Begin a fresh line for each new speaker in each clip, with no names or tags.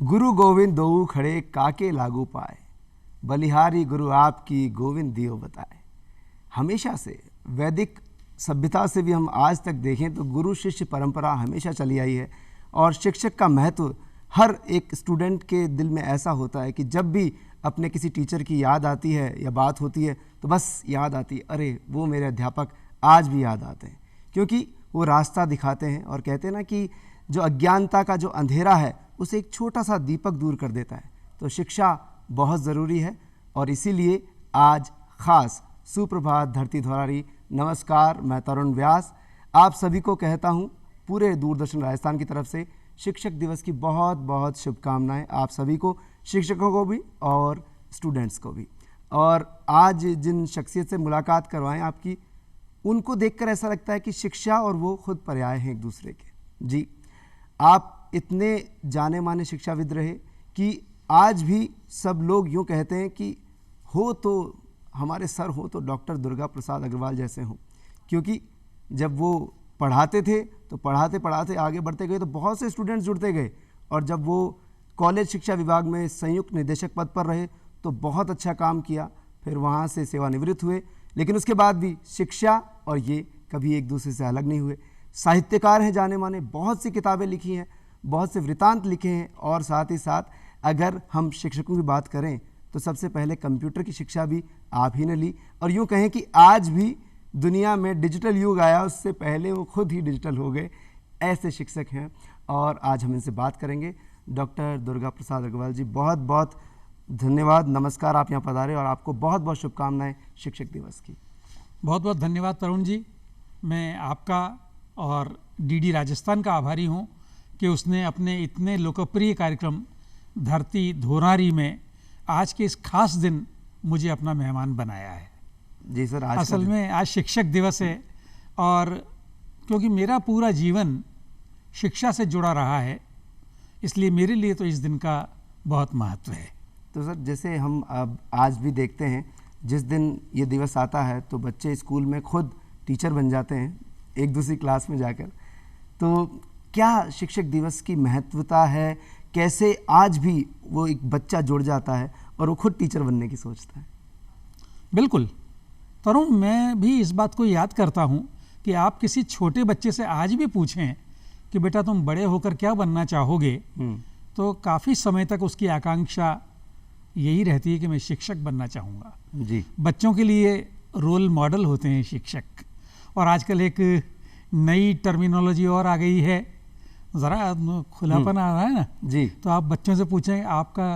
गुरु गोविंद दोऊ खड़े काके लागू पाए, बलिहारी गुरु आपकी गोविंद दियो बताए। हमेशा से वैदिक सभ्यता से भी हम आज तक देखें तो गुरु शिष्य परंपरा हमेशा चली आई है और शिक्षक का महत्व हर एक स्टूडेंट के दिल में ऐसा होता है कि जब भी अपने किसी टीचर की याद आती है या बात होती है तो बस याद आती है, अरे वो मेरे अध्यापक आज भी याद आते हैं, क्योंकि वो रास्ता दिखाते हैं और कहते हैं ना कि जो अज्ञानता का जो अंधेरा है उसे एक छोटा सा दीपक दूर कर देता है। तो शिक्षा बहुत ज़रूरी है और इसीलिए आज खास सुप्रभात धरती धौरारी। नमस्कार, मैं तरुण व्यास आप सभी को कहता हूँ पूरे दूरदर्शन राजस्थान की तरफ से शिक्षक दिवस की बहुत बहुत शुभकामनाएं आप सभी को, शिक्षकों को भी और स्टूडेंट्स को भी। और आज जिन शख्सियत से मुलाकात करवाएं आपकी, उनको देखकर ऐसा लगता है कि शिक्षा और वो खुद पर्याय हैं एक दूसरे के। जी, आप इतने जाने माने शिक्षाविद रहे कि आज भी सब लोग यूँ कहते हैं कि हो तो हमारे सर हो तो डॉक्टर दुर्गा प्रसाद अग्रवाल जैसे हों, क्योंकि जब वो पढ़ाते थे तो पढ़ाते पढ़ाते आगे बढ़ते गए तो बहुत से स्टूडेंट्स जुड़ते गए, और जब वो कॉलेज शिक्षा विभाग में संयुक्त निदेशक पद पर रहे तो बहुत अच्छा काम किया, फिर वहाँ से सेवानिवृत्त हुए, लेकिन उसके बाद भी शिक्षा और ये कभी एक दूसरे से अलग नहीं हुए। साहित्यकार हैं जाने माने, बहुत सी किताबें लिखी हैं, बहुत से वृतांत लिखे हैं, और साथ ही साथ अगर हम शिक्षकों की बात करें तो सबसे पहले कंप्यूटर की शिक्षा भी आप ही ने ली, और यूँ कहें कि आज भी दुनिया में डिजिटल युग आया उससे पहले वो खुद ही डिजिटल हो गए, ऐसे शिक्षक हैं। और आज हम इनसे बात करेंगे। डॉक्टर दुर्गा प्रसाद अग्रवाल जी, बहुत बहुत धन्यवाद, नमस्कार, आप यहाँ पधारे और आपको बहुत बहुत शुभकामनाएं शिक्षक दिवस की।
बहुत बहुत धन्यवाद तरुण जी। मैं आपका और डीडी राजस्थान का आभारी हूँ कि उसने अपने इतने लोकप्रिय कार्यक्रम धरती धोरारी में आज के इस खास दिन मुझे अपना मेहमान बनाया है।
जी सर,
असल में आज शिक्षक दिवस है और क्योंकि मेरा पूरा जीवन शिक्षा से जुड़ा रहा है, इसलिए मेरे लिए तो इस दिन का बहुत महत्व है।
तो सर, जैसे हम अब आज भी देखते हैं जिस दिन ये दिवस आता है तो बच्चे स्कूल में खुद टीचर बन जाते हैं एक दूसरी क्लास में जाकर, तो क्या शिक्षक दिवस की महत्वता है, कैसे आज भी वो एक बच्चा जुड़ जाता है और वो खुद टीचर बनने की सोचता है?
बिल्कुल तरुण, मैं भी इस बात को याद करता हूँ कि आप किसी छोटे बच्चे से आज भी पूछें कि बेटा तुम बड़े होकर क्या बनना चाहोगे, तो काफ़ी समय तक उसकी आकांक्षा यही रहती है कि मैं शिक्षक बनना चाहूँगा।
जी,
बच्चों के लिए रोल मॉडल होते हैं शिक्षक, और आजकल एक नई टर्मिनोलॉजी और आ गई है, ज़रा खुलापन आ रहा है ना
जी।
तो आप बच्चों से पूछें आपका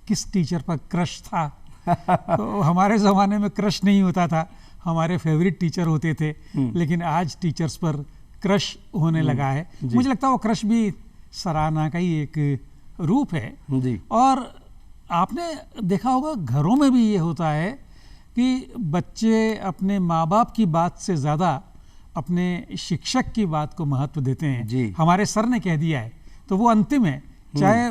किस टीचर पर क्रश था तो हमारे ज़माने में क्रश नहीं होता था, हमारे फेवरेट टीचर होते थे, लेकिन आज टीचर्स पर क्रश होने लगा है। मुझे लगता है वो क्रश भी सराहना का ही एक रूप है
जी।
और आपने देखा होगा घरों में भी ये होता है कि बच्चे अपने माँ बाप की बात से ज़्यादा अपने शिक्षक की बात को महत्व देते हैं।
जी।
हमारे सर ने कह दिया है तो वो अंतिम है, चाहे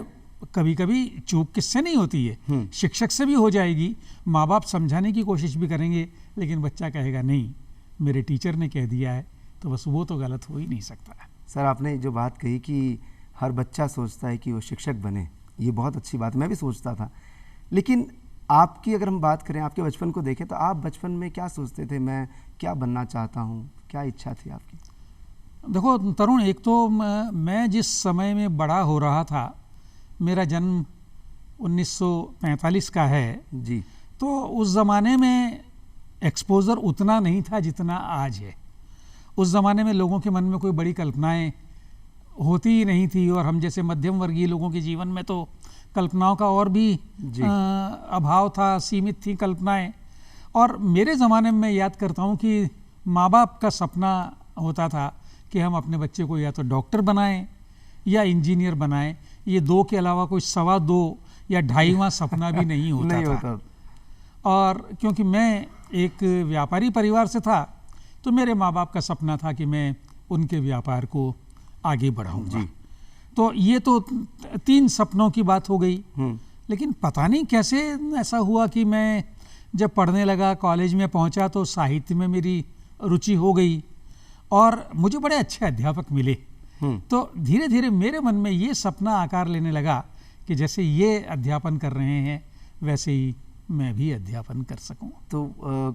कभी कभी चूक किससे नहीं होती है, शिक्षक से भी हो जाएगी, माँ बाप समझाने की कोशिश भी करेंगे, लेकिन बच्चा कहेगा नहीं मेरे टीचर ने कह दिया है, तो बस वो तो गलत हो ही नहीं सकता।
सर, आपने जो बात कही कि हर बच्चा सोचता है कि वो शिक्षक बने, ये बहुत अच्छी बात, मैं भी सोचता था, लेकिन आपकी अगर हम बात करें, आपके बचपन को देखें तो आप बचपन में क्या सोचते थे, मैं क्या बनना चाहता हूँ, क्या इच्छा थी आपकी?
देखो तरुण, एक तो मैं जिस समय में बड़ा हो रहा था, मेरा जन्म 1945 का है
जी,
तो उस ज़माने में एक्सपोज़र उतना नहीं था जितना आज है। उस ज़माने में लोगों के मन में कोई बड़ी कल्पनाएं होती ही नहीं थी, और हम जैसे मध्यम वर्गीय लोगों के जीवन में तो कल्पनाओं का और भी अभाव था, सीमित थी कल्पनाएं। और मेरे ज़माने में मैं याद करता हूँ कि माँ बाप का सपना होता था कि हम अपने बच्चे को या तो डॉक्टर बनाएं या इंजीनियर बनाएं, ये दो के अलावा कोई 2.25 या 2.5वां सपना भी नहीं होता था। और क्योंकि मैं एक व्यापारी परिवार से था तो मेरे माँ बाप का सपना था कि मैं उनके व्यापार को आगे बढ़ाऊंगा। तो ये तो 3 सपनों की बात हो गई। लेकिन पता नहीं कैसे ऐसा हुआ कि मैं जब पढ़ने लगा, कॉलेज में पहुंचा, तो साहित्य में मेरी रुचि हो गई और मुझे बड़े अच्छे अध्यापक मिले। तो धीरे धीरे मेरे मन में ये सपना आकार लेने लगा कि जैसे ये अध्यापन कर रहे हैं वैसे ही मैं भी अध्यापन कर सकूं।
तो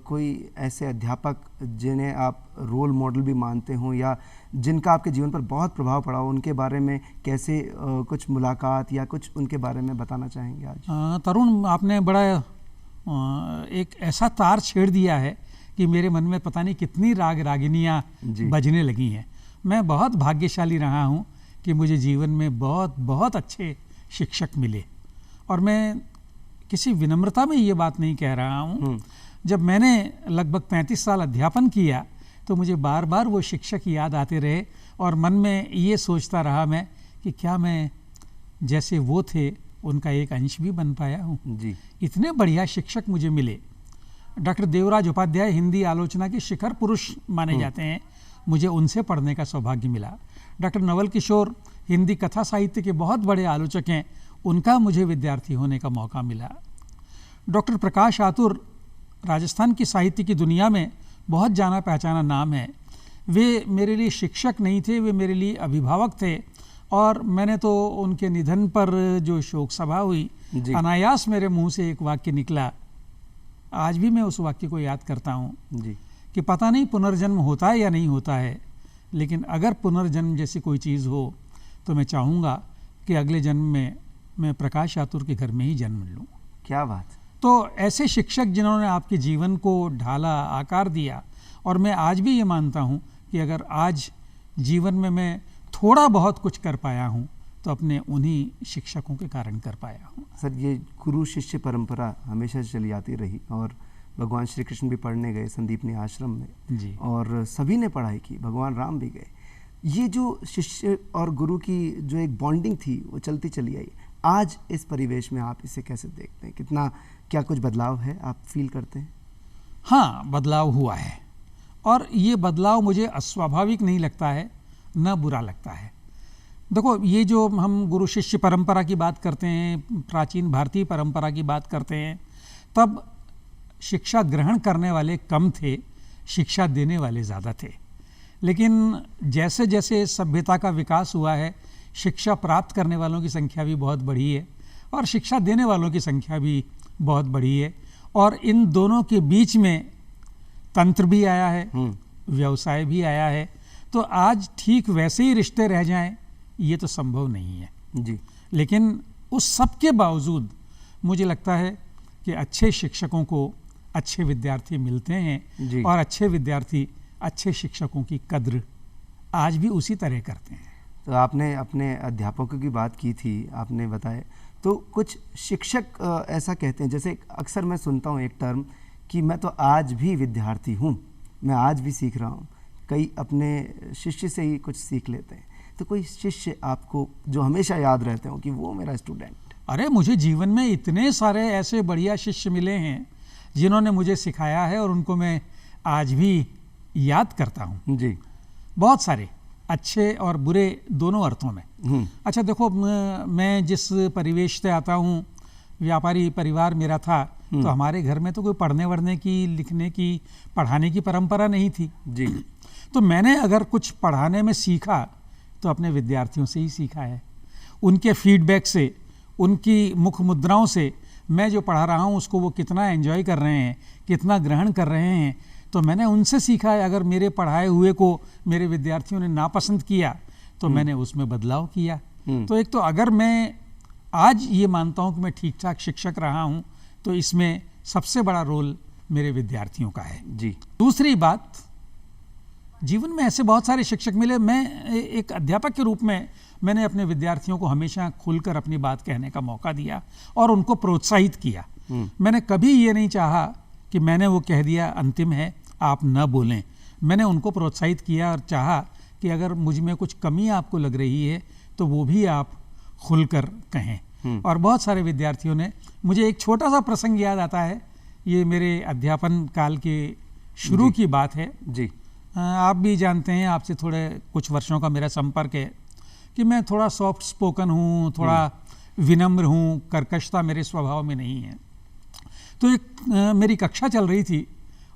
कोई ऐसे अध्यापक जिन्हें आप रोल मॉडल भी मानते हों या जिनका आपके जीवन पर बहुत प्रभाव पड़ा हो, उनके बारे में कैसे कुछ मुलाकात या कुछ उनके बारे में बताना चाहेंगे आज?
तरुण, आपने बड़ा एक ऐसा तार छेड़ दिया है कि मेरे मन में पता नहीं कितनी राग रागिनियाँ बजने लगी हैं। मैं बहुत भाग्यशाली रहा हूँ कि मुझे जीवन में बहुत बहुत अच्छे शिक्षक मिले, और मैं किसी विनम्रता में ये बात नहीं कह रहा हूँ। जब मैंने लगभग 35 साल अध्यापन किया तो मुझे बार बार वो शिक्षक याद आते रहे, और मन में ये सोचता रहा मैं कि क्या मैं जैसे वो थे उनका एक अंश भी बन पाया हूँ
जी।
इतने बढ़िया शिक्षक मुझे मिले। डॉक्टर देवराज उपाध्याय हिंदी आलोचना के शिखर पुरुष माने जाते हैं, मुझे उनसे पढ़ने का सौभाग्य मिला। डॉक्टर नवल किशोर हिंदी कथा साहित्य के बहुत बड़े आलोचक हैं, उनका मुझे विद्यार्थी होने का मौका मिला। डॉक्टर प्रकाश आतुर राजस्थान की साहित्य की दुनिया में बहुत जाना पहचाना नाम है। वे मेरे लिए शिक्षक नहीं थे, वे मेरे लिए अभिभावक थे, और मैंने तो उनके निधन पर जो शोक सभा हुई, अनायास मेरे मुंह से एक वाक्य निकला, आज भी मैं उस वाक्य को याद करता हूँ कि पता नहीं पुनर्जन्म होता है या नहीं होता है, लेकिन अगर पुनर्जन्म जैसी कोई चीज़ हो तो मैं चाहूँगा कि अगले जन्म में मैं प्रकाश आतुर के घर में ही जन्म लूँ।
क्या बात।
तो ऐसे शिक्षक जिन्होंने आपके जीवन को ढाला, आकार दिया, और मैं आज भी ये मानता हूँ कि अगर आज जीवन में मैं थोड़ा बहुत कुछ कर पाया हूँ तो अपने उन्हीं शिक्षकों के कारण कर पाया हूँ।
सर, ये गुरु शिष्य परंपरा हमेशा से चली आती रही, और भगवान श्री कृष्ण भी पढ़ने गए संदीपनी आश्रम में
जी,
और सभी ने पढ़ाई की, भगवान राम भी गए। ये जो शिष्य और गुरु की जो एक बॉन्डिंग थी वो चलती चली आई। आज इस परिवेश में आप इसे कैसे देखते हैं? कितना, क्या कुछ बदलाव है, आप फील करते हैं?
हाँ, बदलाव हुआ है, और ये बदलाव मुझे अस्वाभाविक नहीं लगता है, न बुरा लगता है। देखो, ये जो हम गुरु शिष्य परंपरा की बात करते हैं, प्राचीन भारतीय परंपरा की बात करते हैं, तब शिक्षा ग्रहण करने वाले कम थे, शिक्षा देने वाले ज़्यादा थे। लेकिन जैसे जैसे सभ्यता का विकास हुआ है, शिक्षा प्राप्त करने वालों की संख्या भी बहुत बढ़ी है, और शिक्षा देने वालों की संख्या भी बहुत बढ़ी है, और इन दोनों के बीच में तंत्र भी आया है, व्यवसाय भी आया है। तो आज ठीक वैसे ही रिश्ते रह जाएं, ये तो संभव नहीं है
जी।
लेकिन उस सब के बावजूद मुझे लगता है कि अच्छे शिक्षकों को अच्छे विद्यार्थी मिलते हैं, और अच्छे विद्यार्थी अच्छे शिक्षकों की कद्र आज भी उसी तरह करते हैं।
तो आपने अपने अध्यापकों की बात की थी, आपने बताया, तो कुछ शिक्षक ऐसा कहते हैं, जैसे अक्सर मैं सुनता हूँ एक टर्म कि मैं तो आज भी विद्यार्थी हूँ, मैं आज भी सीख रहा हूँ। कई अपने शिष्य से ही कुछ सीख लेते हैं। तो कोई शिष्य आपको जो हमेशा याद रहते हो कि वो मेरा स्टूडेंट?
अरे, मुझे जीवन में इतने सारे ऐसे बढ़िया शिष्य मिले हैं जिन्होंने मुझे सिखाया है, और उनको मैं आज भी याद करता हूँ
जी।
बहुत सारे, अच्छे और बुरे दोनों अर्थों में। अच्छा देखो, मैं जिस परिवेश से आता हूँ, व्यापारी परिवार मेरा था, तो हमारे घर में तो कोई पढ़ने वढ़ने की, लिखने की, पढ़ाने की परंपरा नहीं थी
जी।
तो मैंने अगर कुछ पढ़ाने में सीखा तो अपने विद्यार्थियों से ही सीखा है, उनके फीडबैक से, उनकी मुख मुद्राओं से। मैं जो पढ़ा रहा हूँ उसको वो कितना एंजॉय कर रहे हैं, कितना ग्रहण कर रहे हैं, तो मैंने उनसे सीखा है। अगर मेरे पढ़ाए हुए को मेरे विद्यार्थियों ने नापसंद किया तो मैंने उसमें बदलाव किया। तो एक तो अगर मैं आज ये मानता हूँ कि मैं ठीक ठाक शिक्षक रहा हूँ, तो इसमें सबसे बड़ा रोल मेरे विद्यार्थियों का है
जी।
दूसरी बात, जीवन में ऐसे बहुत सारे शिक्षक मिले। मैं एक अध्यापक के रूप में मैंने अपने विद्यार्थियों को हमेशा खुलकर अपनी बात कहने का मौका दिया और उनको प्रोत्साहित किया। मैंने कभी ये नहीं चाहा कि मैंने वो कह दिया अंतिम है, आप न बोलें। मैंने उनको प्रोत्साहित किया और चाहा कि अगर मुझ में कुछ कमी आपको लग रही है तो वो भी आप खुलकर कहें। और बहुत सारे विद्यार्थियों ने, मुझे एक छोटा सा प्रसंग याद आता है, ये मेरे अध्यापन काल के शुरू की बात है
जी।
आप भी जानते हैं, आपसे थोड़े कुछ वर्षों का मेरा संपर्क है कि मैं थोड़ा सॉफ्ट स्पोकन हूँ, थोड़ा विनम्र हूँ, कर्कशता मेरे स्वभाव में नहीं है। तो एक मेरी कक्षा चल रही थी,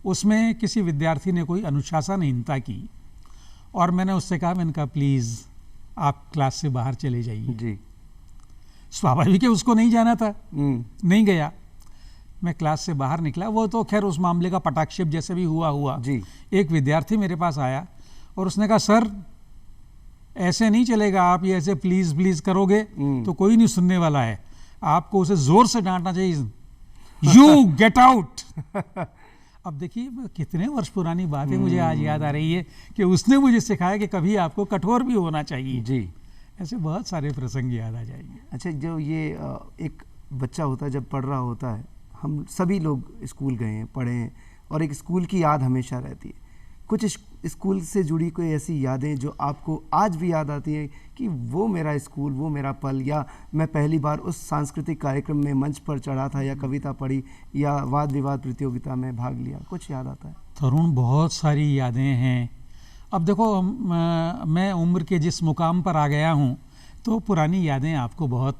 उसमें किसी विद्यार्थी ने कोई अनुशासनहीनता की और मैंने उससे कहा, मैंने कहा प्लीज़ आप क्लास से बाहर चले जाइए
जी।
स्वाभाविक है उसको नहीं जाना था, नहीं गया। मैं क्लास से बाहर निकला, वो तो खैर उस मामले का पटाक्षेप जैसे भी हुआ
जी।
एक विद्यार्थी मेरे पास आया और उसने कहा सर ऐसे नहीं चलेगा, आप ये ऐसे प्लीज प्लीज करोगे तो कोई नहीं सुनने वाला है, आपको उसे जोर से डांटना चाहिए, यू गेट आउट। अब देखिए कितने वर्ष पुरानी बात है, मुझे आज याद आ रही है कि उसने मुझे सिखाया कि कभी आपको कठोर भी होना चाहिए
जी।
ऐसे बहुत सारे प्रसंग याद आ जाएंगे।
अच्छा, जो ये एक बच्चा होता है जब पढ़ रहा होता है, हम सभी लोग स्कूल गए हैं, पढ़े हैं, और एक स्कूल की याद हमेशा रहती है। कुछ स्कूल से जुड़ी कोई ऐसी यादें जो आपको आज भी याद आती हैं कि वो मेरा स्कूल, वो मेरा पल, या मैं पहली बार उस सांस्कृतिक कार्यक्रम में मंच पर चढ़ा था, या कविता पढ़ी, या वाद विवाद प्रतियोगिता में भाग लिया, कुछ याद आता है?
तरुण, बहुत सारी यादें हैं। अब देखो मैं उम्र के जिस मुकाम पर आ गया हूँ तो पुरानी यादें आपको बहुत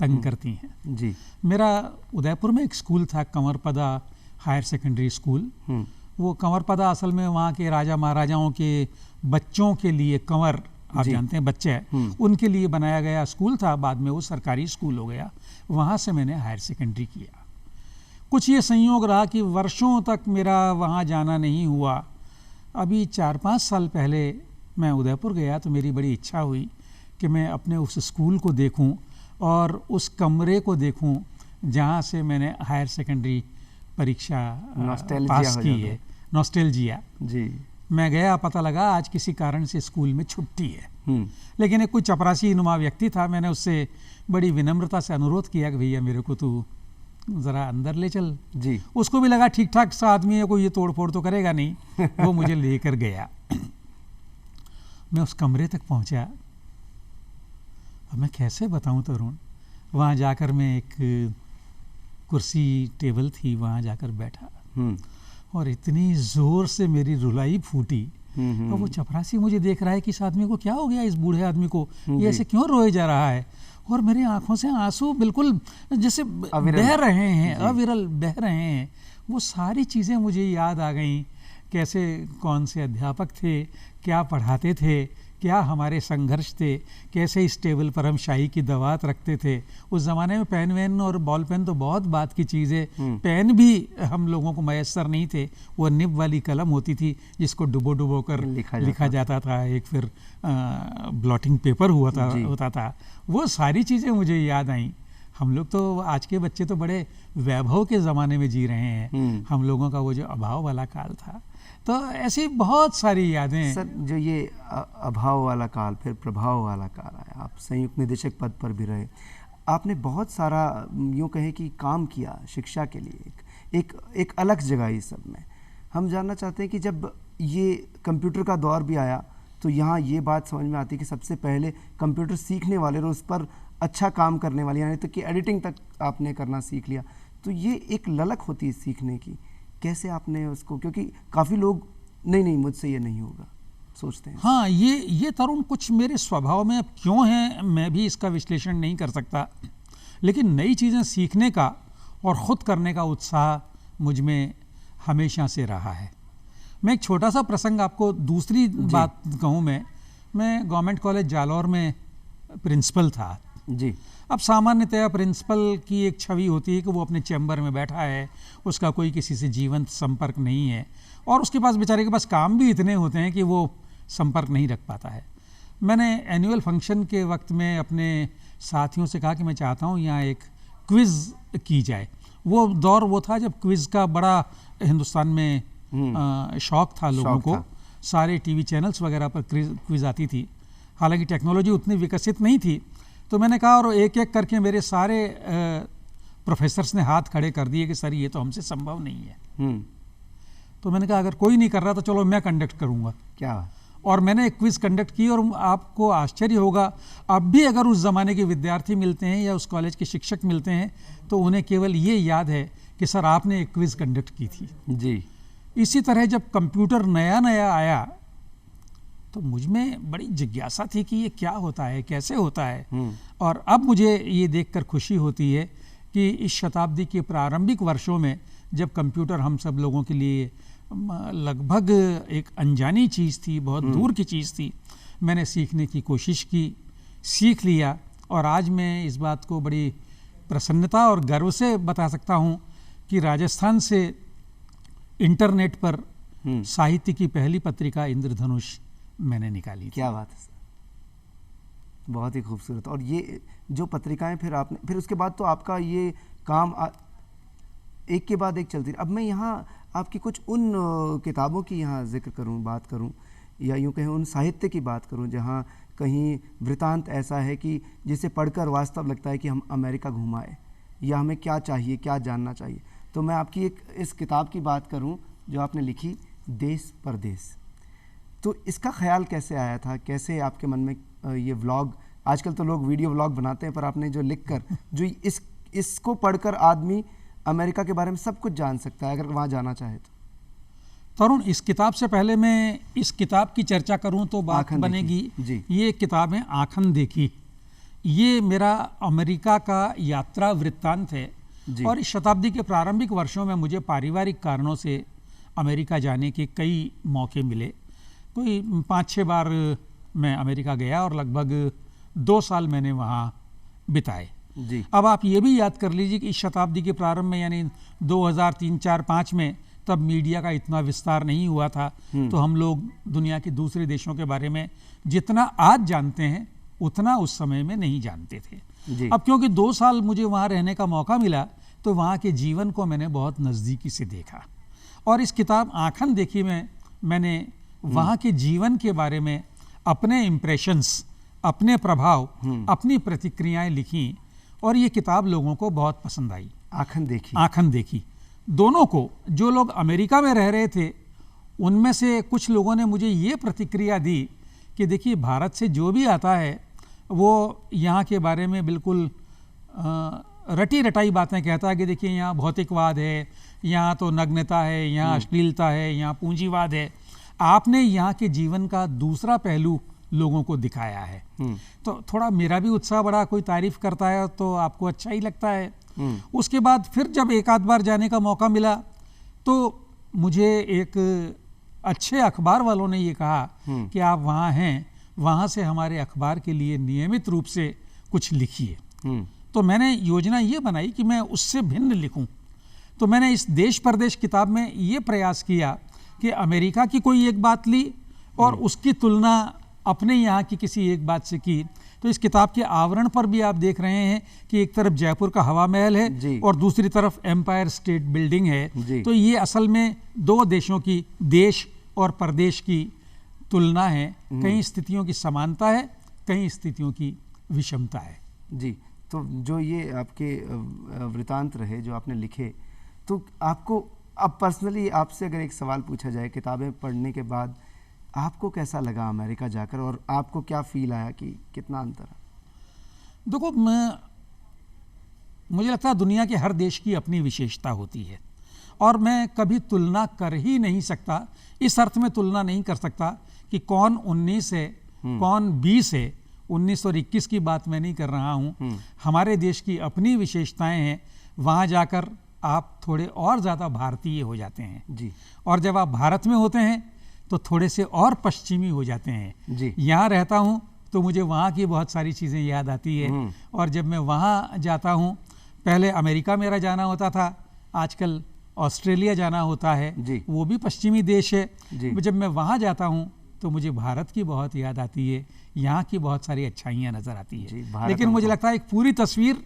तंग करती हैं।
जी।
मेरा उदयपुर में एक स्कूल था, कंवरपदा हायर सेकेंडरी स्कूल। वो कंवरपदा असल में वहाँ के राजा महाराजाओं के बच्चों के लिए, कंवर आप जानते हैं बच्चे हैं, उनके लिए बनाया गया स्कूल था। बाद में वो सरकारी स्कूल हो गया। वहाँ से मैंने हायर सेकेंडरी किया। कुछ ये संयोग रहा कि वर्षों तक मेरा वहाँ जाना नहीं हुआ। अभी 4-5 साल पहले मैं उदयपुर गया तो मेरी बड़ी इच्छा हुई कि मैं अपने उस स्कूल को देखूं और उस कमरे को देखूं जहाँ से मैंने हायर सेकेंडरी परीक्षा पास की है। नॉस्टैल्जिया जी। मैं गया, पता लगा आज किसी कारण से स्कूल में छुट्टी है। लेकिन एक कोई चपरासी नुमा व्यक्ति था, मैंने उससे बड़ी विनम्रता से अनुरोध किया कि भैया मेरे को तू ज़रा अंदर ले चल जी। उसको भी लगा ठीक ठाक सा आदमी है, कोई ये तोड़ फोड़ तो करेगा नहीं। वो मुझे लेकर गया। मैं उस कमरे तक पहुंचा। अब मैं कैसे बताऊं तरुण, वहाँ जाकर मैं एक कुर्सी टेबल थी, वहाँ जाकर बैठा और इतनी ज़ोर से मेरी रुलाई फूटी। और वो चपरासी मुझे देख रहा है कि इस आदमी को क्या हो गया, इस बूढ़े आदमी को ये ऐसे क्यों रोए जा रहा है। और मेरी आंखों से आंसू बिल्कुल जैसे बह रहे हैं, अविरल बह रहे हैं। वो सारी चीज़ें मुझे याद आ गईं, कैसे कौन से अध्यापक थे, क्या पढ़ाते थे, क्या हमारे संघर्ष थे, कैसे इस टेबल पर हम शाही की दवात रखते थे। उस ज़माने में पेन वेन और बॉल पेन तो बहुत बात की चीज़ है। पेन भी हम लोगों को मैसर नहीं थे। वो निब वाली कलम होती थी जिसको डुबो डुबो कर लिखा जाता था। एक फिर ब्लॉटिंग पेपर होता था। वो सारी चीज़ें मुझे याद आई। हम लोग तो, आज के बच्चे तो बड़े वैभव के ज़माने में जी रहे हैं। हम लोगों का वो जो अभाव वाला काल था। तो ऐसी बहुत सारी यादें।
सर, जो ये अभाव वाला काल, फिर प्रभाव वाला काल आया, आप संयुक्त निदेशक पद पर भी रहे, आपने बहुत सारा यूँ कहें कि काम किया शिक्षा के लिए, एक अलग जगह इस सब में। हम जानना चाहते हैं कि जब ये कंप्यूटर का दौर भी आया तो यहाँ ये बात समझ में आती है कि सबसे पहले कंप्यूटर सीखने वाले और उस पर अच्छा काम करने वाले, यानी तक कि एडिटिंग तक आपने करना सीख लिया। तो ये एक ललक होती है सीखने की, कैसे आपने उसको, क्योंकि काफ़ी लोग नहीं मुझसे ये नहीं होगा सोचते हैं।
हाँ, ये तरुण कुछ मेरे स्वभाव में अब क्यों है मैं भी इसका विश्लेषण नहीं कर सकता, लेकिन नई चीज़ें सीखने का और ख़ुद करने का उत्साह मुझ में हमेशा से रहा है। मैं एक छोटा सा प्रसंग आपको दूसरी बात कहूँ। मैं गवर्नमेंट कॉलेज जालौर में प्रिंसिपल था
जी।
अब सामान्यतया प्रिंसिपल की एक छवि होती है कि वो अपने चैम्बर में बैठा है, उसका कोई किसी से जीवंत संपर्क नहीं है और उसके पास, बेचारे के पास काम भी इतने होते हैं कि वो संपर्क नहीं रख पाता है। मैंने एनुअल फंक्शन के वक्त में अपने साथियों से कहा कि मैं चाहता हूँ यहाँ एक क्विज़ की जाए। वो दौर वो था जब क्विज़ का बड़ा हिंदुस्तान में शौक था लोगों को। सारे टीवी चैनल्स वगैरह पर क्विज़ आती थी। हालांकि टेक्नोलॉजी उतनी विकसित नहीं थी। तो मैंने कहा, और एक एक करके मेरे सारे प्रोफेसर्स ने हाथ खड़े कर दिए कि सर ये तो हमसे संभव नहीं है। तो मैंने कहा अगर कोई नहीं कर रहा तो चलो मैं कंडक्ट करूँगा।
क्या?
और मैंने एक क्विज़ कंडक्ट की और आपको आश्चर्य होगा, अब भी अगर उस ज़माने के विद्यार्थी मिलते हैं या उस कॉलेज के शिक्षक मिलते हैं तो उन्हें केवल ये याद है कि सर आपने एक क्विज़ कंडक्ट की थी
जी।
इसी तरह जब कंप्यूटर नया आया तो मुझ में बड़ी जिज्ञासा थी कि ये क्या होता है, कैसे होता है। और अब मुझे ये देखकर खुशी होती है कि इस शताब्दी के प्रारंभिक वर्षों में जब कंप्यूटर हम सब लोगों के लिए लगभग एक अनजानी चीज़ थी, बहुत दूर की चीज़ थी, मैंने सीखने की कोशिश की, सीख लिया और आज मैं इस बात को बड़ी प्रसन्नता और गर्व से बता सकता हूँ कि राजस्थान से इंटरनेट पर साहित्य की पहली पत्रिका इंद्रधनुष मैंने निकाली थी।
क्या बात है सर, बहुत ही खूबसूरत। और ये जो पत्रिकाएं फिर आपने, फिर उसके बाद तो आपका ये काम एक के बाद एक चलती रही। अब मैं यहाँ आपकी कुछ उन किताबों की यहाँ जिक्र करूँ, बात करूँ, या यूँ कहें उन साहित्य की बात करूँ जहाँ कहीं वृतांत ऐसा है कि जिसे पढ़कर वास्तव लगता है कि हम अमेरिका घुमाए, या हमें क्या चाहिए, क्या जानना चाहिए। तो मैं आपकी एक इस किताब की बात करूं जो आपने लिखी, देश परदेश। तो इसका ख्याल कैसे आया था, कैसे आपके मन में ये व्लॉग, आजकल तो लोग वीडियो व्लॉग बनाते हैं, पर आपने जो लिखकर, जो इसको पढ़कर आदमी अमेरिका के बारे में सब कुछ जान सकता है अगर वहाँ जाना चाहे तो।
तरुण, इस किताब से पहले मैं इस किताब की चर्चा करूं तो बात बनेगी। ये एक किताब है आँखन देखी। ये मेरा अमेरिका का यात्रा वृत्तांत है। और इस शताब्दी के प्रारंभिक वर्षों में मुझे पारिवारिक कारणों से अमेरिका जाने के कई मौके मिले। कोई 5-6 बार मैं अमेरिका गया और लगभग 2 साल मैंने वहाँ बिताए। अब आप ये भी याद कर लीजिए कि इस शताब्दी के प्रारंभ में यानी 2003, 4, 5 में तब मीडिया का इतना विस्तार नहीं हुआ था, तो हम लोग दुनिया के दूसरे देशों के बारे में जितना आज जानते हैं उतना उस समय में नहीं जानते थे। अब क्योंकि 2 साल मुझे वहाँ रहने का मौका मिला तो वहाँ के जीवन को मैंने बहुत नज़दीकी से देखा। और इस किताब आँखन देखी में मैंने वहाँ के जीवन के बारे में अपने इम्प्रेशंस, अपने प्रभाव, अपनी प्रतिक्रियाएं लिखी और ये किताब लोगों को बहुत पसंद आई। आँखन देखी दोनों को, जो लोग अमेरिका में रह रहे थे उनमें से कुछ लोगों ने मुझे ये प्रतिक्रिया दी कि देखिए भारत से जो भी आता है वो यहाँ के बारे में बिल्कुल रटी रटाई बातें कहता है कि देखिए यहाँ भौतिकवाद है, यहाँ तो नग्नता है, यहाँ अश्लीलता है, यहाँ पूंजीवाद है। आपने यहाँ के जीवन का दूसरा पहलू लोगों को दिखाया है। तो थोड़ा मेरा भी उत्साह बढ़ा, कोई तारीफ करता है तो आपको अच्छा ही लगता है। उसके बाद फिर जब एक आध बार जाने का मौका मिला तो मुझे एक अच्छे अखबार वालों ने ये कहा कि आप वहाँ हैं, वहाँ से हमारे अखबार के लिए नियमित रूप से कुछ लिखिए। तो मैंने योजना ये बनाई कि मैं उससे भिन्न लिखूं। तो मैंने इस देश परदेश किताब में ये प्रयास किया कि अमेरिका की कोई एक बात ली और उसकी तुलना अपने यहाँ की किसी एक बात से की। तो इस किताब के आवरण पर भी आप देख रहे हैं कि एक तरफ जयपुर का हवा महल है और दूसरी तरफ एम्पायर स्टेट बिल्डिंग है। तो ये असल में 2 देशों की, देश और परदेश की तुलना है। कई स्थितियों की समानता है, कई स्थितियों की विषमता है।
जी, तो जो ये आपके वृतांत रहे जो आपने लिखे, तो आपको अब पर्सनली आपसे अगर एक सवाल पूछा जाए किताबें पढ़ने के बाद, आपको कैसा लगा अमेरिका जाकर और आपको क्या फील आया कि कितना अंतर है?
देखो, मुझे लगता है दुनिया के हर देश की अपनी विशेषता होती है और मैं कभी तुलना कर ही नहीं सकता, इस अर्थ में तुलना नहीं कर सकता कि कौन 19 है कौन 20 है। 19 और 21 की बात मैं नहीं कर रहा हूँ। हमारे देश की अपनी विशेषताएं हैं। वहाँ जाकर आप थोड़े और ज़्यादा भारतीय हो जाते हैं
जी,
और जब आप भारत में होते हैं तो थोड़े से और पश्चिमी हो जाते हैं
जी।
यहाँ रहता हूँ तो मुझे वहाँ की बहुत सारी चीज़ें याद आती है और जब मैं वहाँ जाता हूँ, पहले अमेरिका मेरा जाना होता था, आजकल ऑस्ट्रेलिया जाना होता है, वो भी पश्चिमी देश है। जब मैं वहाँ जाता हूँ तो मुझे भारत की बहुत याद आती है, यहाँ की बहुत सारी अच्छाइयाँ नज़र आती है। लेकिन मुझे लगता है एक पूरी तस्वीर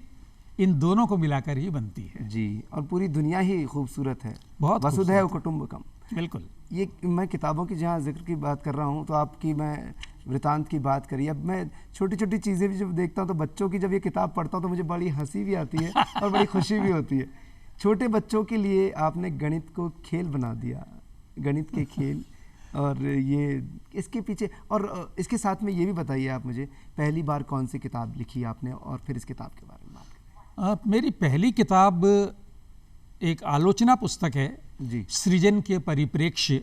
इन दोनों को मिलाकर ही बनती है।
जी, और पूरी दुनिया ही खूबसूरत है,
बहुत
वसुधैव कुटुंबकम।
बिल्कुल।
ये मैं किताबों की जहाँ जिक्र की बात कर रहा हूँ तो आपकी मैं वृतांत की बात करी। अब मैं छोटी छोटी चीज़ें भी जब देखता हूँ तो बच्चों की जब ये किताब पढ़ता हूँ तो मुझे बड़ी हंसी भी आती है और बड़ी खुशी भी होती है। छोटे बच्चों के लिए आपने गणित को खेल बना दिया, गणित के खेल, और ये इसके पीछे, और इसके साथ में ये भी बताइए आप मुझे पहली बार कौन सी किताब लिखी आपने और फिर इस किताब के बारे में बात करें।
मेरी पहली किताब एक आलोचना पुस्तक है
जी,
सृजन के परिप्रेक्ष्य।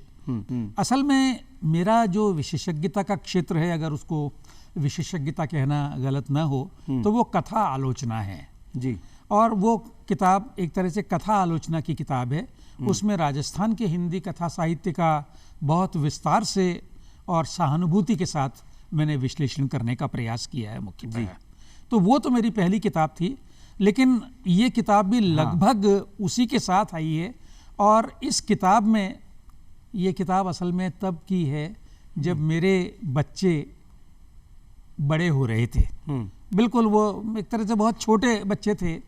असल में मेरा जो विशेषज्ञता का क्षेत्र है, अगर उसको विशेषज्ञता कहना गलत ना हो, तो वो कथा आलोचना है
जी।
और वो किताब एक तरह से कथा आलोचना की किताब है। उसमें राजस्थान के हिंदी कथा साहित्य का बहुत विस्तार से और सहानुभूति के साथ मैंने विश्लेषण करने का प्रयास किया है मुख्यतः। तो वो तो मेरी पहली किताब थी, लेकिन ये किताब भी लगभग उसी के साथ आई है। और इस किताब में, ये किताब असल में तब की है जब मेरे बच्चे बड़े हो रहे थे। बिल्कुल वो एक तरह से बहुत छोटे बच्चे थे।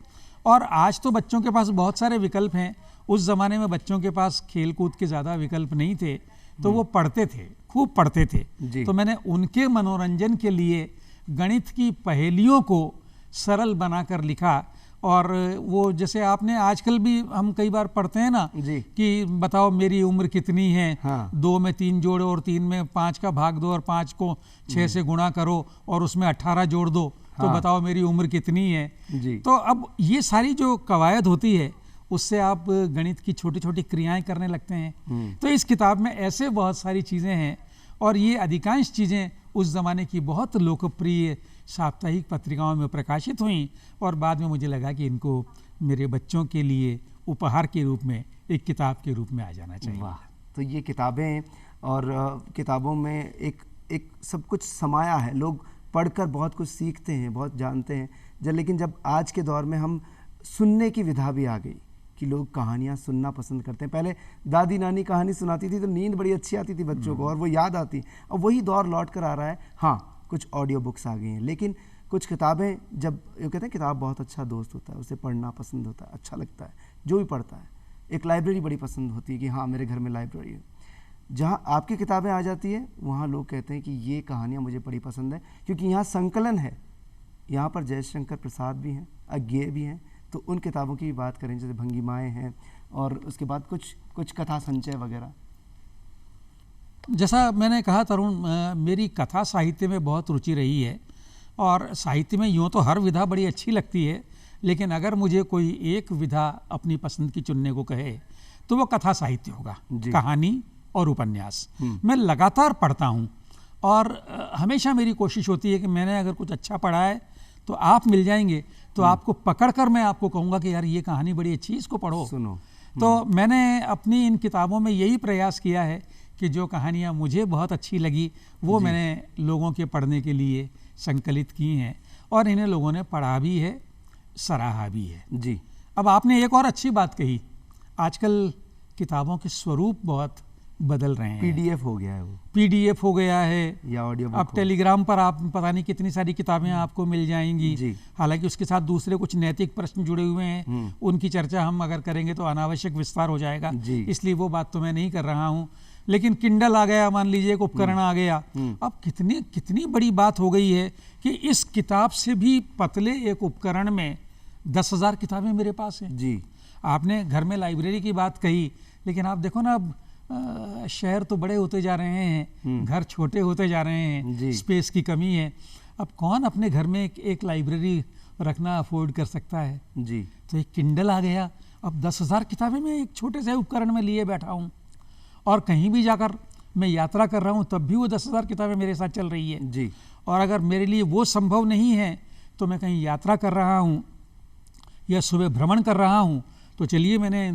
और आज तो बच्चों के पास बहुत सारे विकल्प हैं, उस ज़माने में बच्चों के पास खेल कूद के ज़्यादा विकल्प नहीं थे, तो वो पढ़ते थे, खूब पढ़ते थे। तो मैंने उनके मनोरंजन के लिए गणित की पहेलियों को सरल बनाकर लिखा। और वो जैसे आपने आजकल भी हम कई बार पढ़ते हैं ना कि बताओ मेरी उम्र कितनी है, 2 में 3 जोड़ो और 3 में 5 का भाग दो और 5 को 6 से गुणा करो और उसमें 18 जोड़ दो, तो बताओ मेरी उम्र कितनी है। तो अब ये सारी जो कवायद होती है उससे आप गणित की छोटी छोटी क्रियाएं करने लगते हैं। तो इस किताब में ऐसे बहुत सारी चीज़ें हैं, और ये अधिकांश चीज़ें उस ज़माने की बहुत लोकप्रिय साप्ताहिक पत्रिकाओं में प्रकाशित हुई, और बाद में मुझे लगा कि इनको मेरे बच्चों के लिए उपहार के रूप में एक किताब के रूप में आ जाना चाहिए।
वाह, तो ये किताबें और किताबों में एक सब कुछ समाया है। लोग पढ़कर बहुत कुछ सीखते हैं, बहुत जानते हैं। लेकिन जब आज के दौर में हम सुनने की विधा भी आ गई कि लोग कहानियाँ सुनना पसंद करते हैं। पहले दादी नानी कहानी सुनाती थी तो नींद बड़ी अच्छी आती थी बच्चों को, और वो याद आती। अब वही दौर लौट कर आ रहा है। हाँ, कुछ ऑडियो बुक्स आ गई हैं, लेकिन कुछ किताबें, जब ये कहते हैं किताब बहुत अच्छा दोस्त होता है, उसे पढ़ना पसंद होता है, अच्छा लगता है जो भी पढ़ता है। एक लाइब्रेरी बड़ी पसंद होती है कि हाँ मेरे घर में लाइब्रेरी है। जहाँ आपकी किताबें आ जाती है वहाँ लोग कहते हैं कि ये कहानियाँ मुझे बड़ी पसंद है, क्योंकि यहाँ संकलन है। यहाँ पर जयशंकर प्रसाद भी हैं, अज्ञेय भी हैं। तो उन किताबों की बात करें, जैसे भंगिमाएँ हैं, और उसके बाद कुछ कथा संचय वगैरह।
जैसा मैंने कहा तरुण, मेरी कथा साहित्य में बहुत रुचि रही है, और साहित्य में यूँ तो हर विधा बड़ी अच्छी लगती है, लेकिन अगर मुझे कोई एक विधा अपनी पसंद की चुनने को कहे तो वो कथा साहित्य होगा, कहानी और उपन्यास। मैं लगातार पढ़ता हूँ, और हमेशा मेरी कोशिश होती है कि मैंने अगर कुछ अच्छा पढ़ा है तो आप मिल जाएंगे, तो आपको पकड़कर मैं आपको कहूँगा कि यार ये कहानी बड़ी अच्छी, इसको पढ़ो, सुनो। तो मैंने अपनी इन किताबों में यही प्रयास किया है कि जो कहानियाँ मुझे बहुत अच्छी लगी वो मैंने लोगों के पढ़ने के लिए संकलित की हैं, और इन्हें लोगों ने पढ़ा भी है, सराहा भी है। जी। अब आपने एक और अच्छी बात कही, आजकल किताबों के स्वरूप बहुत बदल रहे हैं।
पीडीएफ हो गया है, वो
पीडीएफ हो गया है,
या ऑडियो बुक।
अब टेलीग्राम पर आप पता नहीं कितनी सारी किताबें आपको मिल जाएंगी। हालांकि उसके साथ दूसरे कुछ नैतिक प्रश्न जुड़े हुए हैं, उनकी चर्चा हम अगर करेंगे तो अनावश्यक विस्तार हो जाएगा, इसलिए वो बात तो मैं नहीं कर रहा हूँ। लेकिन किंडल आ गया, मान लीजिए एक उपकरण आ गया। अब कितनी बड़ी बात हो गई है कि इस किताब से भी पतले एक उपकरण में 10,000 किताबें मेरे पास हैं। जी। आपने घर में लाइब्रेरी की बात कही, लेकिन आप देखो ना, अब शहर तो बड़े होते जा रहे हैं, घर छोटे होते जा रहे हैं, स्पेस की कमी है। अब कौन अपने घर में एक लाइब्रेरी रखना अफोर्ड कर सकता है? जी। तो एक किंडल आ गया, अब 10,000 किताबें मैं एक छोटे से उपकरण में लिए बैठा हूँ, और कहीं भी जाकर मैं यात्रा कर रहा हूँ तब भी वो 10,000 किताबें मेरे साथ चल रही है। जी। और अगर मेरे लिए वो संभव नहीं है तो मैं कहीं यात्रा कर रहा हूँ या सुबह भ्रमण कर रहा हूँ, तो चलिए मैंने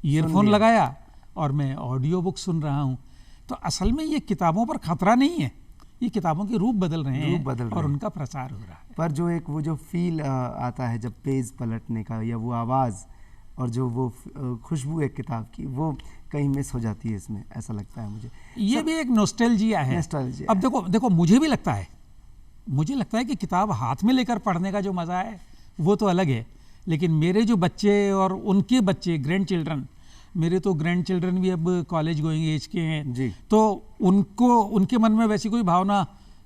ईयरफोन लगाया और मैं ऑडियो बुक सुन रहा हूँ। तो असल में ये किताबों पर खतरा नहीं है, ये किताबों के रूप बदल रहे हैं और उनका प्रसार हो रहा है।
पर जो एक वो जो फील आता है जब पेज पलटने का, या वो आवाज़ और जो वो खुशबू एक किताब की, वो कहीं मिस हो जाती है इसमें, ऐसा लगता है मुझे।
ये भी एक नॉस्टैल्जिया है। अब देखो मुझे भी लगता है कि किताब हाथ में लेकर पढ़ने का जो मज़ा है वो तो अलग है, लेकिन मेरे जो बच्चे और उनके बच्चे, ग्रैंड चिल्ड्रन, मेरे तो ग्रैंड चिल्ड्रन भी अब कॉलेज गोइंग एज के हैं जी। तो उनके मन में वैसी कोई भावना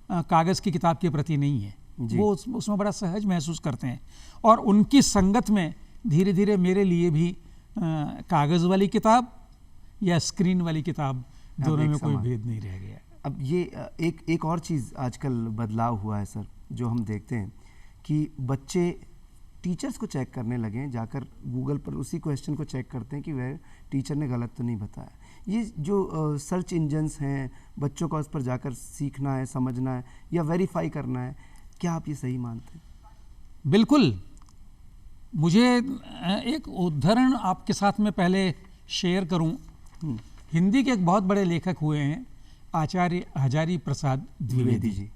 कागज़ की किताब के प्रति नहीं है, वो उसमें बड़ा सहज महसूस करते हैं। और उनकी संगत में धीरे धीरे मेरे लिए भी कागज़ वाली किताब या स्क्रीन वाली किताब, दोनों में कोई भेद नहीं रह गया।
अब ये एक और चीज़ आजकल बदलाव हुआ है सर, जो हम देखते हैं कि बच्चे टीचर्स को चेक करने लगे हैं, जाकर गूगल पर उसी क्वेश्चन को चेक करते हैं कि वह टीचर ने गलत तो नहीं बताया। ये जो सर्च इंजन्स हैं, बच्चों का उस पर जाकर सीखना है, समझना है या वेरीफाई करना है, क्या आप ये सही मानते हैं?
बिल्कुल। मुझे एक उदाहरण आपके साथ में पहले शेयर करूं। हिंदी के एक बहुत बड़े लेखक हुए हैं आचार्य हजारी प्रसाद द्विवेदी जी,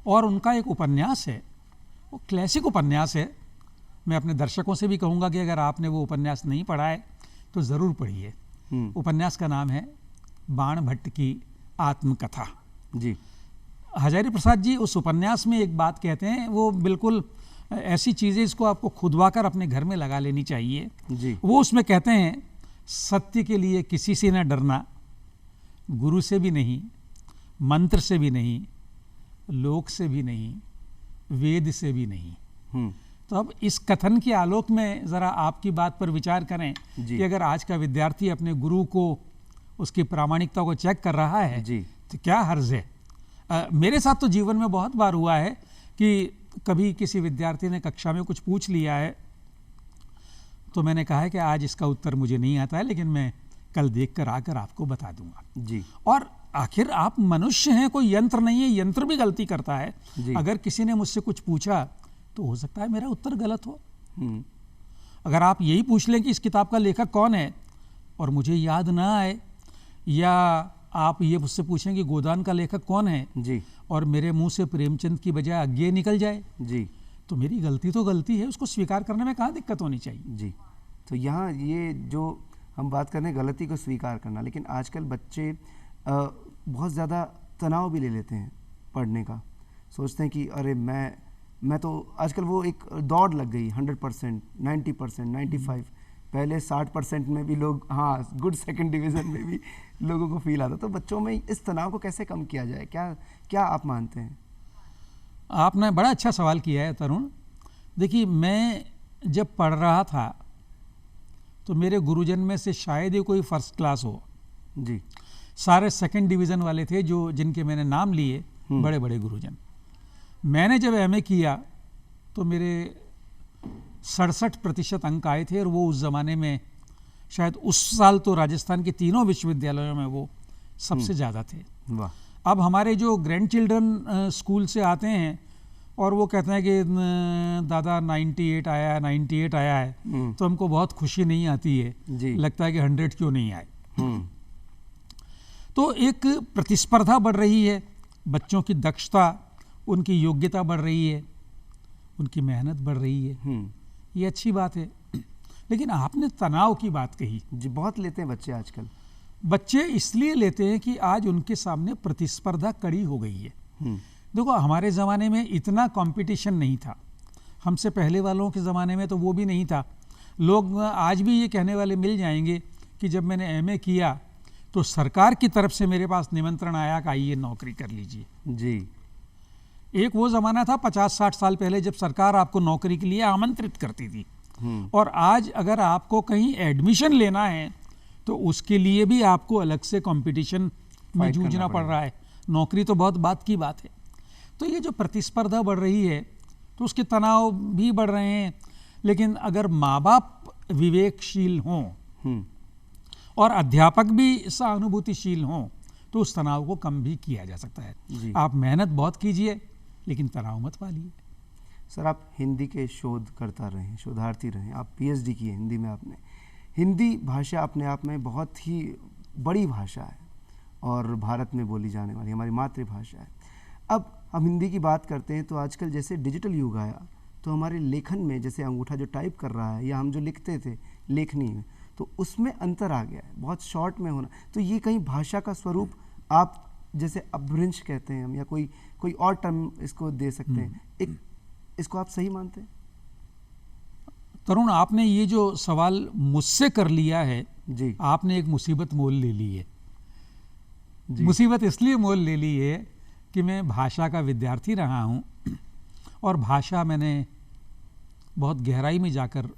और उनका एक उपन्यास है वो क्लासिक उपन्यास है। मैं अपने दर्शकों से भी कहूँगा कि अगर आपने वो उपन्यास नहीं पढ़ा है तो ज़रूर पढ़िए। उपन्यास का नाम है बाण भट्ट की आत्मकथा।
जी।
हजारी प्रसाद जी उस उपन्यास में एक बात कहते हैं, वो बिल्कुल ऐसी चीज़ें इसको आपको खुदवा कर अपने घर में लगा लेनी चाहिए
जी।
वो उसमें कहते हैं, सत्य के लिए किसी से न डरना, गुरु से भी नहीं, मंत्र से भी नहीं, लोक से भी नहीं, वेद से भी नहीं। तो अब इस कथन के आलोक में ज़रा आपकी बात पर विचार करें कि अगर आज का विद्यार्थी अपने गुरु को, उसकी प्रामाणिकता को चेक कर रहा है
जी।
तो क्या हर्ज है। मेरे साथ तो जीवन में बहुत बार हुआ है कि कभी किसी विद्यार्थी ने कक्षा में कुछ पूछ लिया है तो मैंने कहा है कि आज इसका उत्तर मुझे नहीं आता है, लेकिन मैं कल देख कर आकर आपको बता दूंगा।
जी।
और आखिर आप मनुष्य हैं, कोई यंत्र नहीं है, यंत्र भी गलती करता है। अगर किसी ने मुझसे कुछ पूछा तो हो सकता है मेरा उत्तर गलत हो। अगर आप यही पूछ लें कि इस किताब का लेखक कौन है और मुझे याद ना आए, या आप ये मुझसे पूछें कि गोदान का लेखक कौन है
जी,
और मेरे मुंह से प्रेमचंद की बजाय अज्ञेय निकल जाए
जी,
तो मेरी गलती तो गलती है, उसको स्वीकार करने में कहाँ दिक्कत होनी चाहिए।
जी। तो यहाँ ये जो हम बात कर रहे हैं गलती को स्वीकार करना, लेकिन आजकल बच्चे बहुत ज़्यादा तनाव भी ले लेते हैं पढ़ने का। सोचते हैं कि अरे मैं तो आजकल वो एक दौड़ लग गई 100%, 90%, 95, पहले 60% में भी लोग, हाँ, गुड सेकंड डिवीज़न में भी लोगों को फील आता। तो बच्चों में इस तनाव को कैसे कम किया जाए, क्या आप मानते हैं?
आपने बड़ा अच्छा सवाल किया है तरुण। देखिए, मैं जब पढ़ रहा था तो मेरे गुरुजन में से शायद ही कोई फर्स्ट क्लास हो
जी।
सारे सेकंड डिवीज़न वाले थे जो जिनके मैंने नाम लिए, बड़े बड़े गुरुजन। मैंने जब एमए किया तो मेरे 67% अंक आए थे और वो उस ज़माने में शायद उस साल तो राजस्थान के तीनों विश्वविद्यालयों में वो सबसे ज़्यादा थे।
वाह।
अब हमारे जो ग्रैंड चिल्ड्रन स्कूल से आते हैं और वो कहते हैं कि दादा 98 आया है, 98 आया है, तो हमको बहुत खुशी नहीं आती है
जी।
लगता है कि 100 क्यों नहीं आए। तो एक प्रतिस्पर्धा बढ़ रही है, बच्चों की दक्षता, उनकी योग्यता बढ़ रही है, उनकी मेहनत बढ़ रही है, ये अच्छी बात है। लेकिन आपने तनाव की बात कही
जी। बहुत लेते हैं बच्चे आजकल।
बच्चे इसलिए लेते हैं कि आज उनके सामने प्रतिस्पर्धा कड़ी हो गई है। देखो, हमारे ज़माने में इतना कंपटीशन नहीं था, हमसे पहले वालों के ज़माने में तो वो भी नहीं था। लोग आज भी ये कहने वाले मिल जाएंगे कि जब मैंने एमए किया तो सरकार की तरफ से मेरे पास निमंत्रण आया कि आइए नौकरी कर लीजिए।
जी।
एक वो ज़माना था 50-60 साल पहले जब सरकार आपको नौकरी के लिए आमंत्रित करती थी, और आज अगर आपको कहीं एडमिशन लेना है तो उसके लिए भी आपको अलग से कंपटीशन में जूझना पड़ रहा है। नौकरी तो बहुत बात की बात है। तो ये जो प्रतिस्पर्धा बढ़ रही है तो उसके तनाव भी बढ़ रहे हैं। लेकिन अगर माँ बाप विवेकशील हों और अध्यापक भी सहानुभूतिशील हों तो उस तनाव को कम भी किया जा सकता है। आप मेहनत बहुत कीजिए लेकिन तनाव मत पालिए।
सर, आप हिंदी के शोध करता रहे, शोधार्थी रहे, आप पीएचडी की है हिंदी में आपने। हिंदी भाषा अपने आप में बहुत ही बड़ी भाषा है और भारत में बोली जाने वाली हमारी मातृभाषा है। अब हम हिंदी की बात करते हैं तो आजकल जैसे डिजिटल युग आया तो हमारे लेखन में, जैसे अंगूठा जो टाइप कर रहा है या हम जो लिखते थे लेखनी में, तो उसमें अंतर आ गया है, बहुत शॉर्ट में होना। तो ये कहीं भाषा का स्वरूप आप जैसे अपभ्रंश कहते हैं हम, या कोई और टर्म इसको दे सकते हैं, इसको आप सही मानते हैं?
तरुण, आपने ये जो सवाल मुझसे कर लिया है
जी,
आपने एक मुसीबत मोल ले ली है। मुसीबत इसलिए मोल ले ली है कि मैं भाषा का विद्यार्थी रहा हूँ और भाषा मैंने बहुत गहराई में जाकर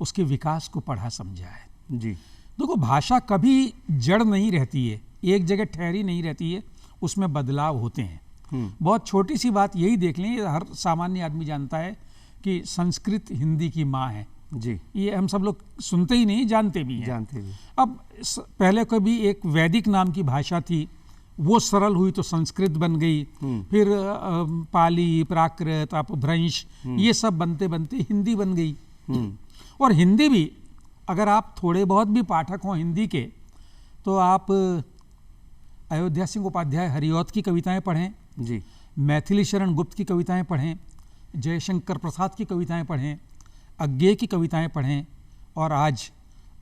उसके विकास को पढ़ा समझा है।
जी।
देखो, भाषा कभी जड़ नहीं रहती है, एक जगह ठहरी नहीं रहती है, उसमें बदलाव होते हैं। बहुत छोटी सी बात यही देख लें, हर सामान्य आदमी जानता है कि संस्कृत हिंदी की माँ है।
जी।
ये हम सब लोग सुनते ही नहीं, जानते भी हैं।
जानते भी।
अब पहले कभी एक वैदिक नाम की भाषा थी, वो सरल हुई तो संस्कृत बन गई, फिर पाली, प्राकृत, अपभ्रंश, ये सब बनते बनते हिंदी बन गई। और हिंदी भी, अगर आप थोड़े बहुत भी पाठक हों हिंदी के, तो आप अयोध्या सिंह उपाध्याय हरिऔध की कविताएं पढ़ें,
जी,
मैथिली शरण गुप्त की कविताएं पढ़ें, जयशंकर प्रसाद की कविताएं पढ़ें, अज्ञे की कविताएं पढ़ें और आज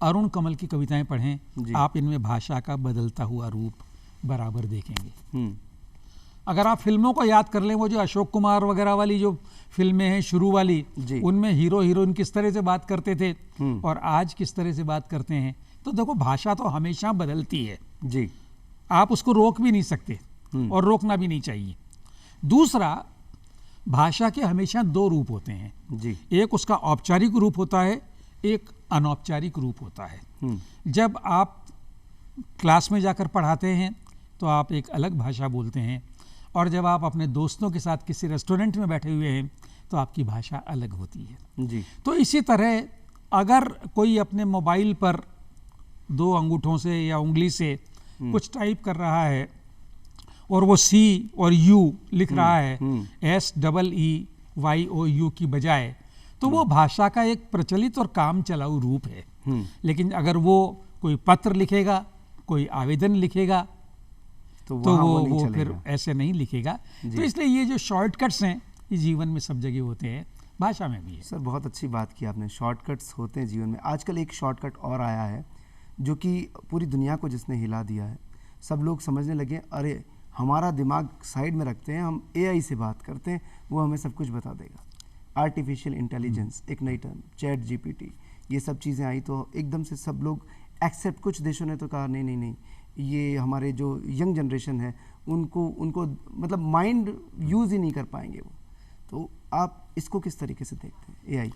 अरुण कमल की कविताएं पढ़ें, आप इनमें भाषा का बदलता हुआ रूप बराबर देखेंगे। अगर आप फिल्मों को याद कर लें, वो जो अशोक कुमार वगैरह वाली जो फिल्में हैं शुरू वाली, उनमें हीरो हीरोइन किस तरह से बात करते थे और आज किस तरह से बात करते हैं, तो देखो भाषा तो हमेशा बदलती है
जी,
आप उसको रोक भी नहीं सकते और रोकना भी नहीं चाहिए। दूसरा, भाषा के हमेशा दो रूप होते हैं
जी।
एक उसका औपचारिक रूप होता है, एक अनौपचारिक रूप होता है। जब आप क्लास में जाकर पढ़ाते हैं तो आप एक अलग भाषा बोलते हैं, और जब आप अपने दोस्तों के साथ किसी रेस्टोरेंट में बैठे हुए हैं तो आपकी भाषा अलग होती है
जी।
तो इसी तरह अगर कोई अपने मोबाइल पर दो अंगूठों से या उंगली से कुछ टाइप कर रहा है और वो सी और यू लिख रहा है SEEYOU की बजाय, तो वो भाषा का एक प्रचलित और काम चलाऊ रूप है। लेकिन अगर वो कोई पत्र लिखेगा, कोई आवेदन लिखेगा, तो वो फिर ऐसे नहीं लिखेगा। तो इसलिए ये जो शॉर्टकट्स हैं ये जीवन में सब जगह होते हैं, भाषा में भी है।
सर बहुत अच्छी बात की आपने, शॉर्टकट्स होते हैं जीवन में। आजकल एक शॉर्टकट और आया है जो कि पूरी दुनिया को जिसने हिला दिया है। सब लोग समझने लगे अरे हमारा दिमाग साइड में रखते हैं, हम AI से बात करते हैं, वो हमें सब कुछ बता देगा। आर्टिफिशियल इंटेलिजेंस एक नई टर्म, चैट GPT, ये सब चीज़ें आई तो एकदम से सब लोग एक्सेप्ट, कुछ देशों ने तो कहा नहीं नहीं नहीं, ये हमारे जो यंग जनरेशन है उनको मतलब माइंड यूज़ ही नहीं कर पाएंगे वो। तो आप इसको किस तरीके से देखते हैं AI?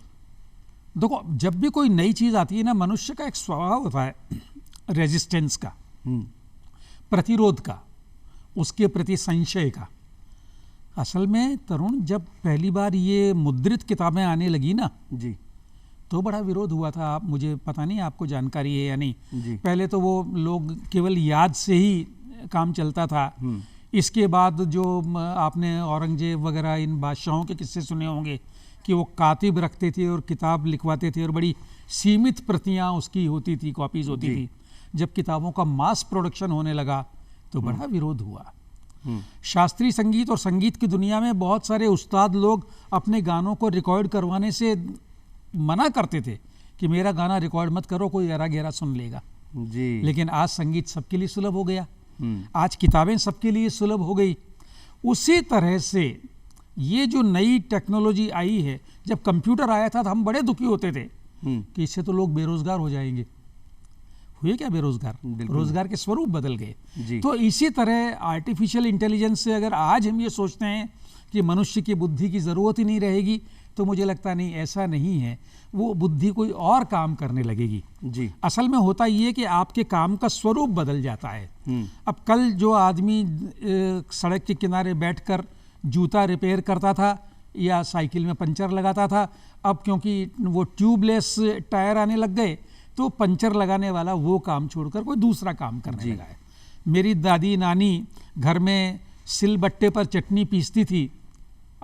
देखो, जब भी कोई नई चीज़ आती है ना, मनुष्य का एक स्वभाव होता है रेजिस्टेंस का, प्रतिरोध का, उसके प्रति संशय का। असल में तरुण, जब पहली बार ये मुद्रित किताबें आने लगी ना
जी,
तो बड़ा विरोध हुआ था। आप, मुझे पता नहीं आपको जानकारी है या नहीं
जी।
पहले तो वो लोग केवल याद से ही काम चलता था। इसके बाद जो आपने औरंगजेब वगैरह इन बादशाहों के किस्से सुने होंगे कि वो कातिब रखते थे और किताब लिखवाते थे और बड़ी सीमित प्रतियां उसकी होती थी, कॉपीज होती थी। जब किताबों का मास प्रोडक्शन होने लगा तो बड़ा विरोध हुआ। शास्त्रीय संगीत और संगीत की दुनिया में बहुत सारे उस्ताद लोग अपने गानों को रिकॉर्ड करवाने से मना करते थे कि मेरा गाना रिकॉर्ड मत करो, कोई गहरा गहरा सुन लेगा
जी।
लेकिन आज संगीत सबके लिए सुलभ हो गया, आज किताबें सबके लिए सुलभ हो गई। उसी तरह से ये जो नई टेक्नोलॉजी आई है, जब कंप्यूटर आया था तो हम बड़े दुखी होते थे कि इससे तो लोग बेरोजगार हो जाएंगे। हुए क्या बेरोजगार? रोजगार के स्वरूप बदल गए। तो इसी तरह आर्टिफिशियल इंटेलिजेंस से अगर आज हम ये सोचते हैं कि मनुष्य की बुद्धि की ज़रूरत ही नहीं रहेगी, तो मुझे लगता नहीं, ऐसा नहीं है। वो बुद्धि कोई और काम करने लगेगी
जी।
असल में होता ये कि आपके काम का स्वरूप बदल जाता है। अब कल जो आदमी सड़क के किनारे बैठकर जूता रिपेयर करता था या साइकिल में पंचर लगाता था, अब क्योंकि वो ट्यूबलेस टायर आने लग गए तो पंचर लगाने वाला वो काम छोड़कर कोई दूसरा काम करने लगा है। मेरी दादी नानी घर में सिलबट्टे पर चटनी पीसती थी,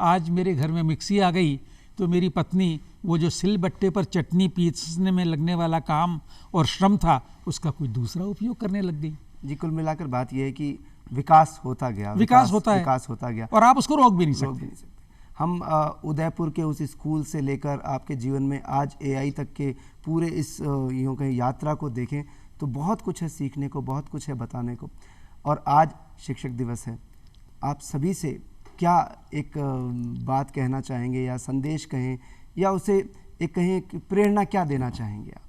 आज मेरे घर में मिक्सी आ गई तो मेरी पत्नी वो जो सिलबट्टे पर चटनी पीसने में लगने वाला काम और श्रम था उसका कोई दूसरा उपयोग करने लग गई।
जी, कुल मिलाकर बात यह है कि विकास होता गया,
विकास होता
गया
और आप उसको रोक भी नहीं सकते।
हम उदयपुर के उस स्कूल से लेकर आपके जीवन में आज AI तक के पूरे इस यूँ कहीं यात्रा को देखें तो बहुत कुछ है सीखने को, बहुत कुछ है बताने को। और आज शिक्षक दिवस है, आप सभी से क्या एक बात कहना चाहेंगे या संदेश कहें या उसे एक कहें प्रेरणा क्या देना चाहेंगे आप?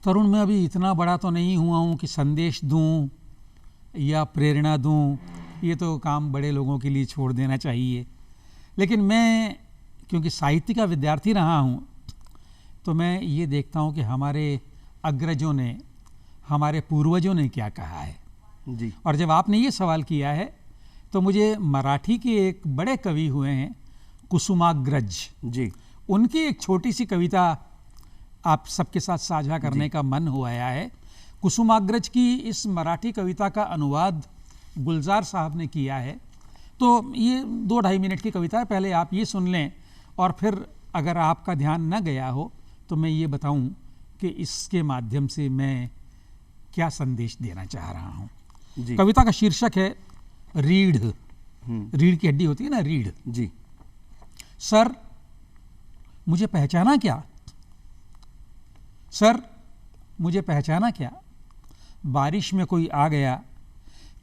तरुण, मैं अभी इतना बड़ा तो नहीं हुआ हूँ कि संदेश दूँ या प्रेरणा दूँ, ये तो काम बड़े लोगों के लिए छोड़ देना चाहिए। लेकिन मैं क्योंकि साहित्य का विद्यार्थी रहा हूँ तो मैं ये देखता हूँ कि हमारे अग्रजों ने, हमारे पूर्वजों ने क्या कहा है
जी।
और जब आपने ये सवाल किया है तो मुझे मराठी के एक बड़े कवि हुए हैं कुसुमाग्रज
जी,
उनकी एक छोटी सी कविता आप सबके साथ साझा करने का मन हो आया है। कुसुमाग्रज की इस मराठी कविता का अनुवाद गुलजार साहब ने किया है। तो ये 2-2.5 मिनट की कविता है, पहले आप ये सुन लें और फिर अगर आपका ध्यान न गया हो तो मैं ये बताऊं कि इसके माध्यम से मैं क्या संदेश देना चाह रहा हूं। कविता का शीर्षक है रीढ़। रीढ़ की हड्डी होती है ना, रीढ़।
जी।
सर मुझे पहचाना क्या? सर मुझे पहचाना क्या? बारिश में कोई आ गया,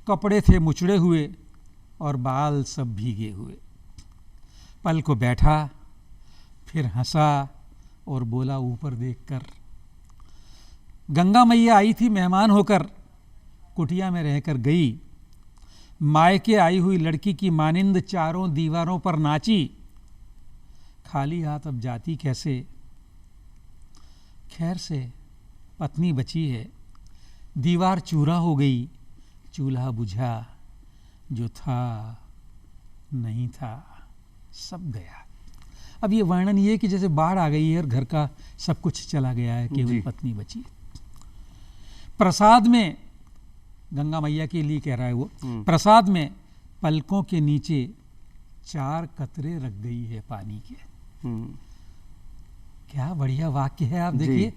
कपड़े थे मुचड़े हुए और बाल सब भीगे हुए। पल को बैठा, फिर हंसा और बोला ऊपर देखकर, गंगा मैया आई थी मेहमान होकर, कुटिया में रहकर गई। मायके आई हुई लड़की की मानिंद चारों दीवारों पर नाची, खाली हाथ अब जाती कैसे? खैर से पत्नी बची है, दीवार चूरा हो गई, चूल्हा बुझा, जो था नहीं था सब गया। अब ये वर्णन ये कि जैसे बाढ़ आ गई है और घर का सब कुछ चला गया है, केवल पत्नी बची। प्रसाद में, गंगा मैया के लिए कह रहा है वो, प्रसाद में पलकों के नीचे 4 कतरे रख गई है पानी के। क्या बढ़िया वाक्य है, आप देखिए।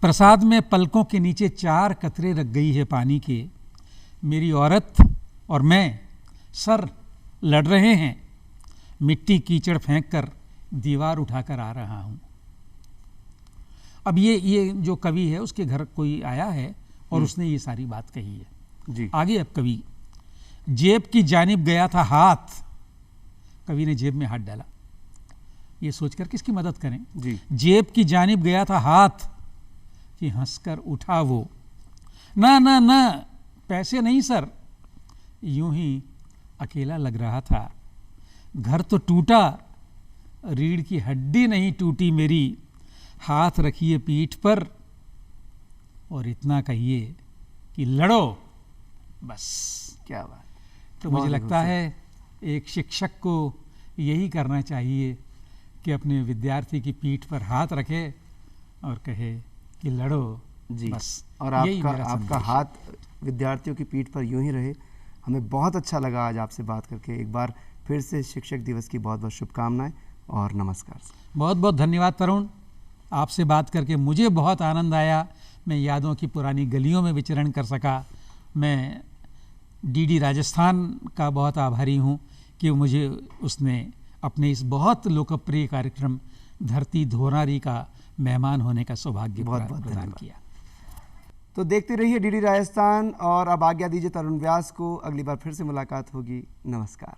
प्रसाद में पलकों के नीचे 4 कतरे रख गई है पानी के। मेरी औरत और मैं सर लड़ रहे हैं, मिट्टी कीचड़ फेंक कर दीवार उठाकर आ रहा हूं। अब ये जो कवि है उसके घर कोई आया है और उसने ये सारी बात कही है
जी।
आगे अब कवि, जेब की जानिब गया था हाथ, कवि ने जेब में हाथ डाला, ये सोचकर किसकी मदद करें
जी।
जेब की जानिब गया था हाथ कि हंसकर उठा वो, ना ना ना पैसे नहीं सर, यूं ही अकेला लग रहा था। घर तो टूटा, रीढ़ की हड्डी नहीं टूटी मेरी, हाथ रखिए पीठ पर और इतना कहिए कि लड़ो बस।
क्या बात।
तो मुझे लगता है एक शिक्षक को यही करना चाहिए कि अपने विद्यार्थी की पीठ पर हाथ रखे और कहे कि लड़ो
जी।
बस।
और
यही मेरा
आपका
संदेश है।
हाथ विद्यार्थियों की पीठ पर यूं ही रहे। हमें बहुत अच्छा लगा आज आपसे बात करके। एक बार फिर से शिक्षक दिवस की बहुत बहुत शुभकामनाएं और नमस्कार।
बहुत बहुत धन्यवाद तरुण, आपसे बात करके मुझे बहुत आनंद आया। मैं यादों की पुरानी गलियों में विचरण कर सका। मैं डीडी राजस्थान का बहुत आभारी हूँ कि मुझे उसने अपने इस बहुत लोकप्रिय कार्यक्रम धरती धोरारी का मेहमान होने का सौभाग्य प्रदान किया।
तो देखते रहिए डीडी राजस्थान। और अब आज्ञा दीजिए तरुण व्यास को। अगली बार फिर से मुलाकात होगी। नमस्कार।